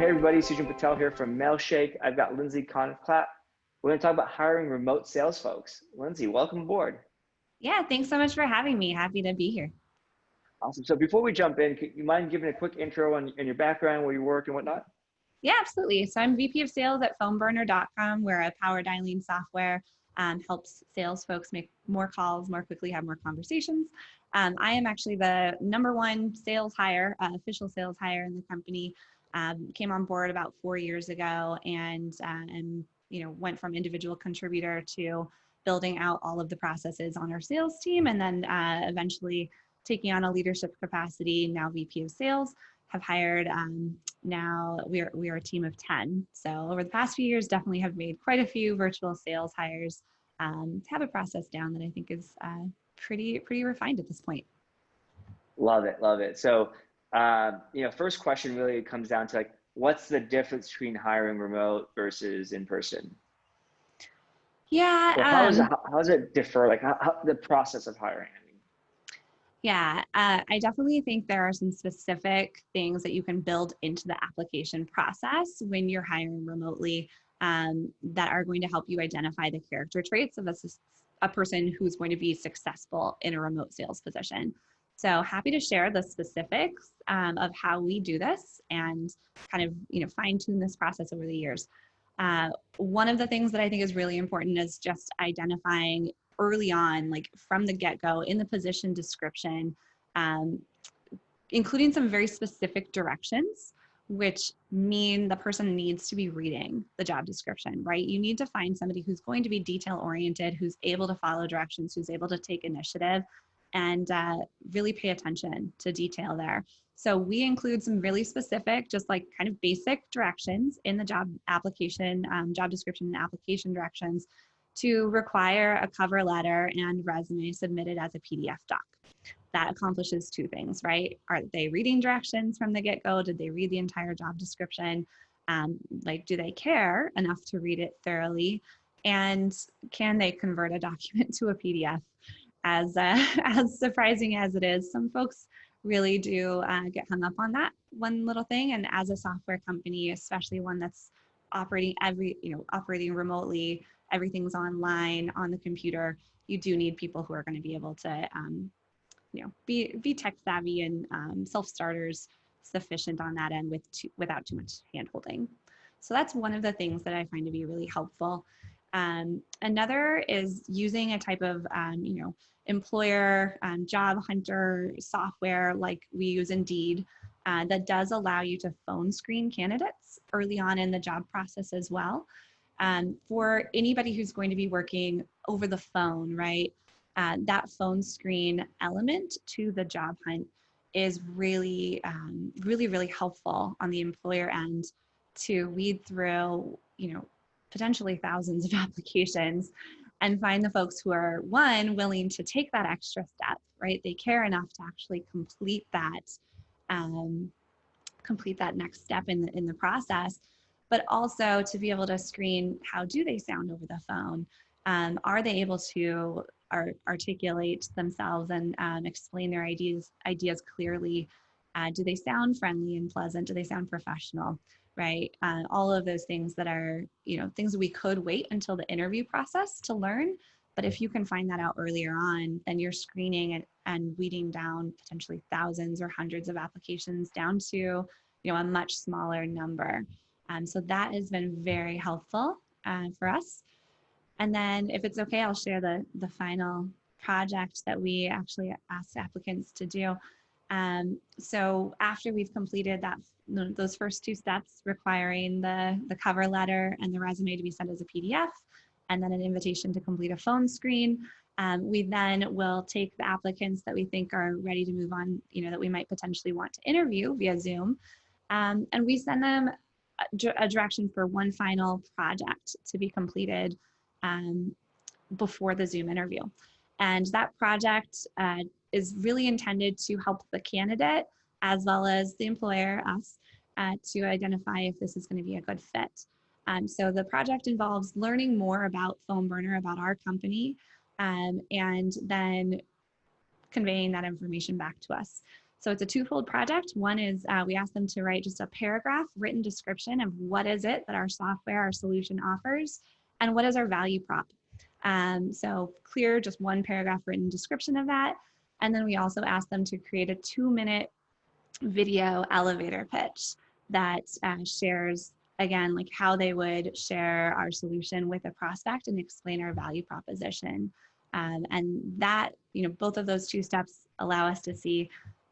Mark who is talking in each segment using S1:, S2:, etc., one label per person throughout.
S1: Hey everybody, Sujan Patel here from Mailshake. I've got Lindsey Koneffklatt. We're going to talk about hiring remote sales folks. Lindsey, welcome aboard.
S2: Yeah, thanks so much for having me. Happy to be here.
S1: Awesome. So before we jump in, could you mind giving a quick intro on your background, where you work and whatnot?
S2: Yeah, absolutely. So I'm VP of Sales at PhoneBurner.com, where a power dialing software helps sales folks make more calls more quickly, have more conversations. I am actually the #1 sales hire, official sales hire in the company. Came on board about 4 years ago and went from individual contributor to building out all of the processes on our sales team, and then eventually taking on a leadership capacity, now VP of Sales. Have hired, now we are a team of 10. So over the past few years, definitely have made quite a few virtual sales hires, to have a process down that I think is pretty refined at this point.
S1: Love it, love it. So, first question really comes down to what's the difference between hiring remote versus in person?
S2: Yeah.
S1: Or how does it differ? How the process of hiring?
S2: Yeah, I definitely think there are some specific things that you can build into the application process when you're hiring remotely, that are going to help you identify the character traits of a person who's going to be successful in a remote sales position. So happy to share the specifics of how we do this and kind of fine tune this process over the years. One of the things that I think is really important is just identifying early on, like from the get-go in the position description, including some very specific directions, which mean the person needs to be reading the job description, right? You need to find somebody who's going to be detail-oriented, who's able to follow directions, who's able to take initiative, and really pay attention to detail there. So we include some really specific, just like kind of basic directions in the job application, job description and application directions, to require a cover letter and resume submitted as a PDF doc. That accomplishes two things, right? Are they reading directions from the get-go? Did they read the entire job description? Do they care enough to read it thoroughly? And can they convert a document to a PDF? As surprising as it is, some folks really do get hung up on that one little thing. And as a software company, especially one that's operating remotely, everything's online on the computer, you do need people who are going to be able to be tech savvy and self-starters sufficient on that end without too much hand holding. So that's one of the things that I find to be really helpful. Another is using a type of employer job hunter software like we use Indeed, that does allow you to phone screen candidates early on in the job process as well. For anybody who's going to be working over the phone, right? That phone screen element to the job hunt is really helpful on the employer end to weed through, potentially thousands of applications and find the folks who are, one, willing to take that extra step, right? They care enough to actually complete that next step in the process, but also to be able to screen, how do they sound over the phone? Are they able to articulate themselves and explain their ideas clearly? Do they sound friendly and pleasant? Do they sound professional? Right? All of those things that are, things that we could wait until the interview process to learn. But if you can find that out earlier on, then you're screening and weeding down potentially thousands or hundreds of applications down to, a much smaller number. So that has been very helpful for us. And then if it's okay, I'll share the final project that we actually asked applicants to do. So after we've completed those first two steps, requiring the cover letter and the resume to be sent as a PDF, and then an invitation to complete a phone screen, we then will take the applicants that we think are ready to move on, that we might potentially want to interview via Zoom, and we send them a direction for one final project to be completed before the Zoom interview. And that project is really intended to help the candidate as well as the employer, us, to identify if this is going to be a good fit. So the project involves learning more about PhoneBurner, about our company, and then conveying that information back to us. So it's a twofold project. One is we ask them to write just a paragraph written description of what is it that our software, our solution offers, and what is our value prop. So clear, just one paragraph written description of that. And then we also ask them to create a 2-minute video elevator pitch that shares, again, like how they would share our solution with a prospect and explain our value proposition. And that, both of those two steps allow us to see,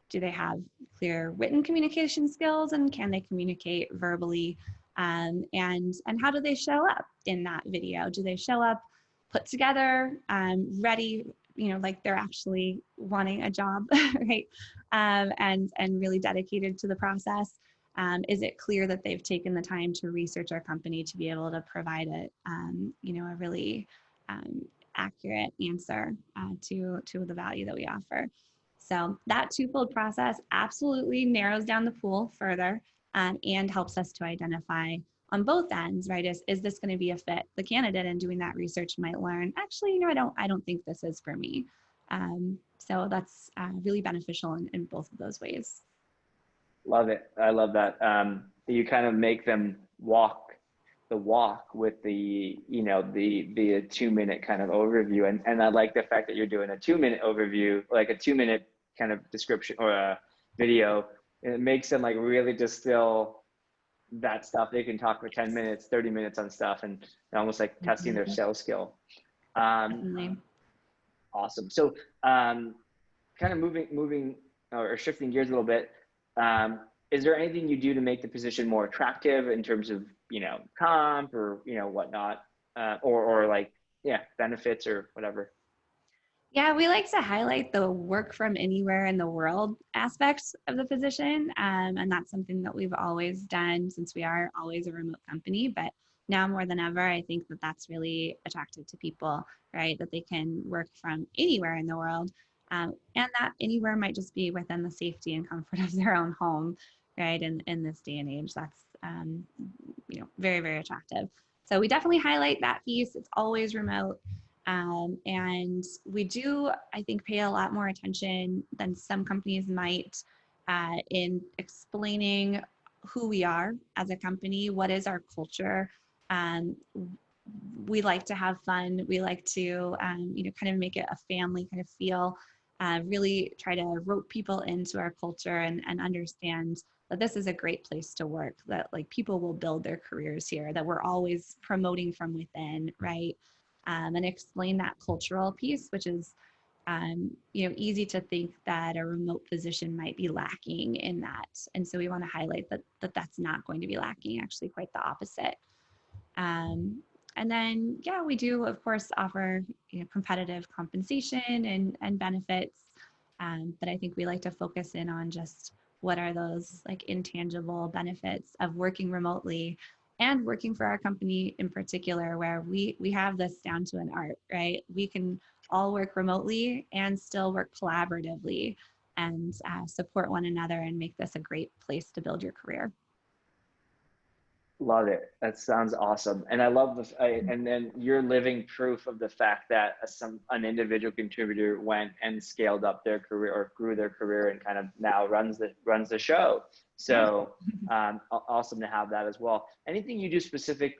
S2: do they have clear written communication skills, and can they communicate verbally? And how do they show up in that video? Do they show up put together, ready, like they're actually wanting a job, right? And really dedicated to the process? Is it clear that they've taken the time to research our company to be able to provide a really accurate answer to the value that we offer? So that twofold process absolutely narrows down the pool further, and helps us to identify on both ends, right? Is this going to be a fit? The candidate in doing that research might learn, actually, I don't think this is for me. So that's really beneficial in both of those ways.
S1: Love it. I love that. You kind of make them walk the walk with the 2-minute kind of overview. And I like the fact that you're doing a 2-minute overview, like a 2-minute kind of description or a video. And it makes them like really distill that stuff. They can talk for 10 minutes, 30 minutes on stuff, and almost like testing their sales skill.
S2: Definitely.
S1: Awesome. So kind of moving or shifting gears a little bit, is there anything you do to make the position more attractive in terms of, comp or, whatnot, or like, benefits or whatever?
S2: Yeah, we like to highlight the work from anywhere in the world aspects of the position. And that's something that we've always done since we are always a remote company. But now more than ever, I think that that's really attractive to people, right? That they can work from anywhere in the world. And that anywhere might just be within the safety and comfort of their own home, right? In this day and age, that's, very, very attractive. So we definitely highlight that piece. It's always remote. And we do, I think, pay a lot more attention than some companies might in explaining who we are as a company, what is our culture. We like to have fun. We like to, kind of make it a family kind of feel, really try to rope people into our culture and understand that this is a great place to work, that like people will build their careers here, that we're always promoting from within, right? And explain that cultural piece, which is, easy to think that a remote position might be lacking in that. And so we want to highlight that that's not going to be lacking, actually quite the opposite. And then, we do, of course, offer competitive compensation and benefits. But I think we like to focus in on just what are those like intangible benefits of working remotely and working for our company in particular, where we have this down to an art, right? We can all work remotely and still work collaboratively and support one another and make this a great place to build your career.
S1: Love it. That sounds awesome. And I love and then you're living proof of the fact that an individual contributor went and scaled up their career or grew their career and kind of now runs the show. So awesome to have that as well. Anything you do specific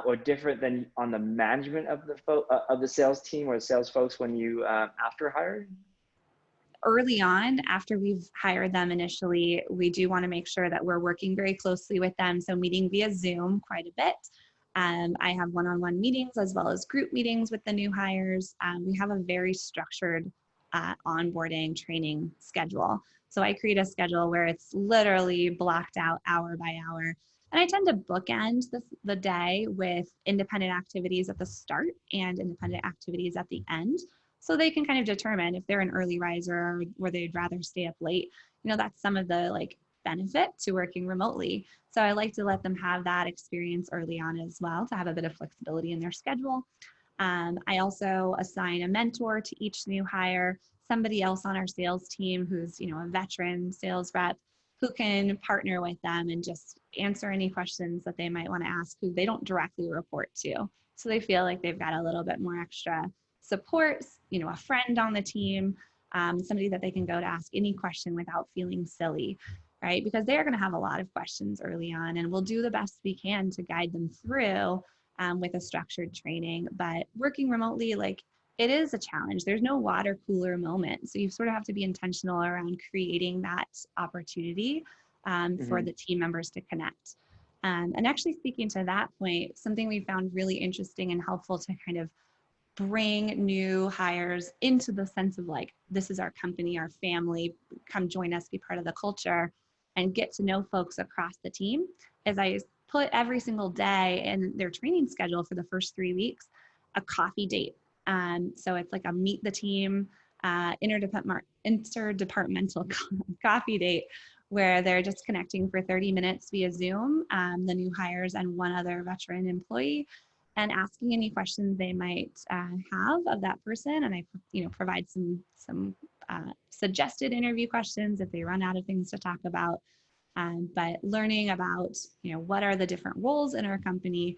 S1: or different than on the management of the sales team or the sales folks when you after hiring?
S2: Early on, after we've hired them initially, we do want to make sure that we're working very closely with them. So meeting via Zoom quite a bit. I have one-on-one meetings as well as group meetings with the new hires. We have a very structured onboarding training schedule. So I create a schedule where it's literally blocked out hour by hour. And I tend to bookend the day with independent activities at the start and independent activities at the end. So they can kind of determine if they're an early riser or they'd rather stay up late. That's some of the like benefit to working remotely. So I like to let them have that experience early on as well to have a bit of flexibility in their schedule. I also assign a mentor to each new hire, somebody else on our sales team who's, a veteran sales rep who can partner with them and just answer any questions that they might want to ask who they don't directly report to. So they feel like they've got a little bit more extra support, a friend on the team, somebody that they can go to ask any question without feeling silly, right? Because they're going to have a lot of questions early on, and we'll do the best we can to guide them through with a structured training. But working remotely, like, it is a challenge. There's no water cooler moment. So you sort of have to be intentional around creating that opportunity for
S1: Mm-hmm.
S2: the team members to connect. And actually, speaking to that point, something we found really interesting and helpful to kind of bring new hires into the sense of like, this is our company, our family, come join us, be part of the culture, and get to know folks across the team, is I put every single day in their training schedule for the first 3 weeks a coffee date. So it's like a meet the team, interdepartmental coffee date where they're just connecting for 30 minutes via Zoom, the new hires and one other veteran employee, and asking any questions they might have of that person. And I, provide some suggested interview questions if they run out of things to talk about. But learning about, what are the different roles in our company,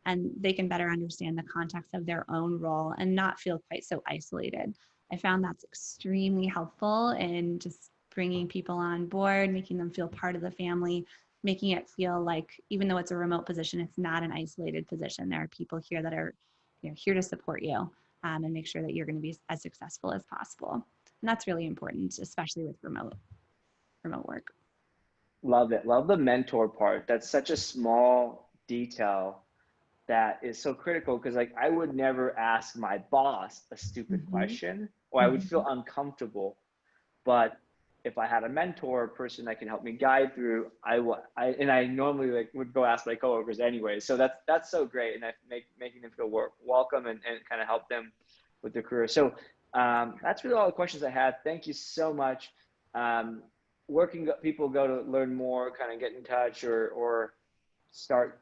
S2: and they can better understand the context of their own role and not feel quite so isolated. I found that's extremely helpful in just bringing people on board, making them feel part of the family, making it feel like, even though it's a remote position, it's not an isolated position. There are people here that are, here to support you and make sure that you're going to be as successful as possible. And that's really important, especially with remote work.
S1: Love it. Love the mentor part. That's such a small detail that is so critical, because like I would never ask my boss a stupid
S2: Mm-hmm.
S1: question, or I would
S2: Mm-hmm.
S1: feel uncomfortable. But if I had a mentor, a person that can help me guide through, I normally like would go ask my coworkers anyway. So that's so great, and making them feel welcome and kind of help them with their career. So that's really all the questions I had. Thank you so much. Um, where can people go to learn more, kind of get in touch, or start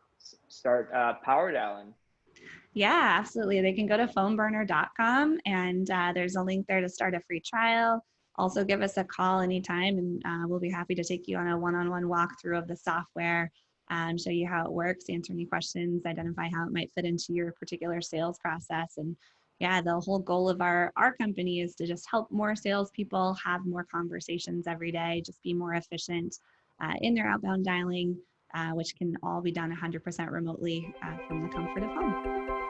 S1: power dialing?
S2: Yeah, absolutely. They can go to phoneburner.com, and there's a link there to start a free trial. Also, give us a call anytime, and we'll be happy to take you on a one-on-one walkthrough of the software, show you how it works, answer any questions, identify how it might fit into your particular sales process. And yeah, the whole goal of our company is to just help more salespeople have more conversations every day, just be more efficient in their outbound dialing, which can all be done 100% remotely from the comfort of home.